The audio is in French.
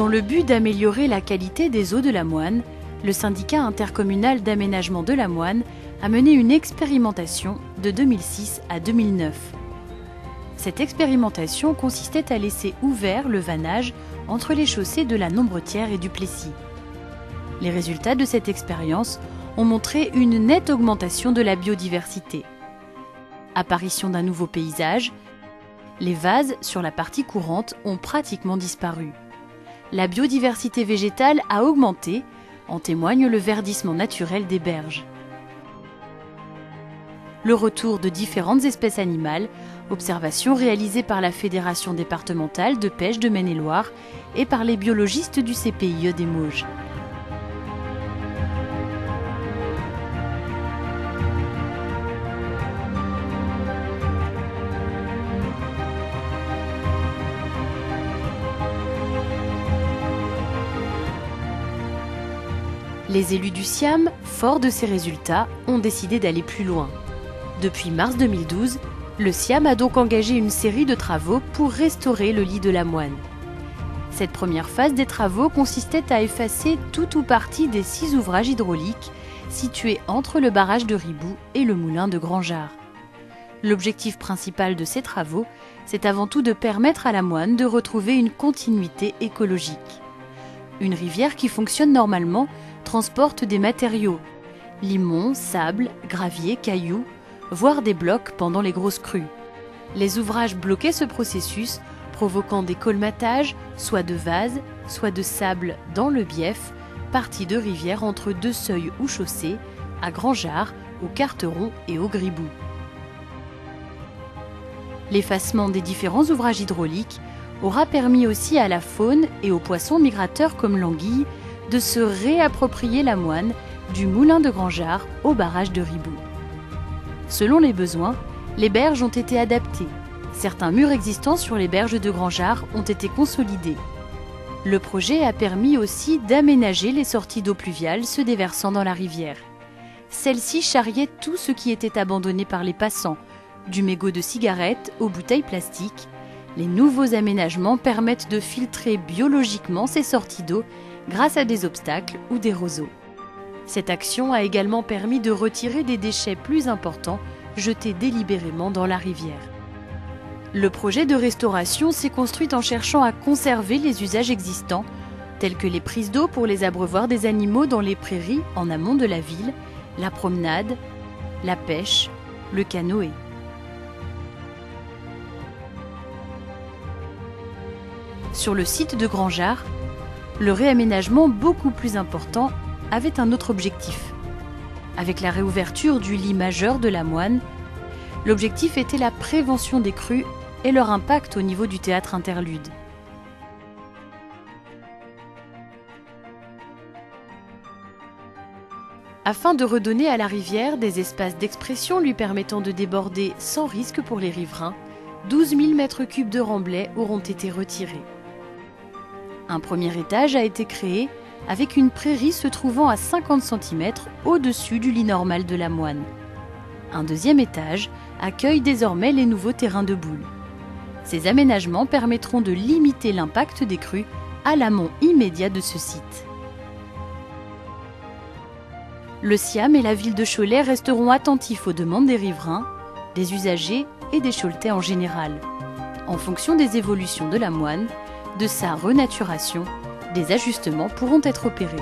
Dans le but d'améliorer la qualité des eaux de la Moine, le syndicat intercommunal d'aménagement de la Moine a mené une expérimentation de 2006 à 2009. Cette expérimentation consistait à laisser ouvert le vannage entre les chaussées de la Nombretière et du Plessis. Les résultats de cette expérience ont montré une nette augmentation de la biodiversité. Apparition d'un nouveau paysage, les vases sur la partie courante ont pratiquement disparu. La biodiversité végétale a augmenté, en témoigne le verdissement naturel des berges. Le retour de différentes espèces animales, observations réalisées par la Fédération départementale de pêche de Maine-et-Loire et par les biologistes du CPIE des Mauges. Les élus du SIAM, forts de ces résultats, ont décidé d'aller plus loin. Depuis mars 2012, le SIAM a donc engagé une série de travaux pour restaurer le lit de la Moine. Cette première phase des travaux consistait à effacer tout ou partie des 6 ouvrages hydrauliques situés entre le barrage de Ribou et le moulin de Grandjard. L'objectif principal de ces travaux, c'est avant tout de permettre à la Moine de retrouver une continuité écologique. Une rivière qui fonctionne normalement transporte des matériaux, limon, sable, gravier, cailloux, voire des blocs pendant les grosses crues. Les ouvrages bloquaient ce processus, provoquant des colmatages, soit de vases, soit de sable dans le bief, partie de rivière entre 2 seuils ou chaussées, à Grandjard, au Carteron et au Gribou. L'effacement des différents ouvrages hydrauliques aura permis aussi à la faune et aux poissons migrateurs comme l'anguille de se réapproprier la Moine du moulin de Grandjard au barrage de Ribou. Selon les besoins, les berges ont été adaptées. Certains murs existants sur les berges de Grandjard ont été consolidés. Le projet a permis aussi d'aménager les sorties d'eau pluviale se déversant dans la rivière. Celle-ci charriait tout ce qui était abandonné par les passants, du mégot de cigarettes aux bouteilles plastiques. Les nouveaux aménagements permettent de filtrer biologiquement ces sorties d'eau grâce à des obstacles ou des roseaux. Cette action a également permis de retirer des déchets plus importants jetés délibérément dans la rivière. Le projet de restauration s'est construit en cherchant à conserver les usages existants, tels que les prises d'eau pour les abreuvoirs des animaux dans les prairies en amont de la ville, la promenade, la pêche, le canoë. Sur le site de Grandjard, le réaménagement beaucoup plus important avait un autre objectif. Avec la réouverture du lit majeur de la Moine, l'objectif était la prévention des crues et leur impact au niveau du théâtre interlude. Afin de redonner à la rivière des espaces d'expression lui permettant de déborder sans risque pour les riverains, 12 000 m3 de remblais auront été retirés. Un premier étage a été créé avec une prairie se trouvant à 50 cm au-dessus du lit normal de la Moine. Un deuxième étage accueille désormais les nouveaux terrains de boules. Ces aménagements permettront de limiter l'impact des crues à l'amont immédiat de ce site. Le SIAM et la ville de Cholet resteront attentifs aux demandes des riverains, des usagers et des Choletais en général. En fonction des évolutions de la Moine, de sa renaturation, des ajustements pourront être opérés.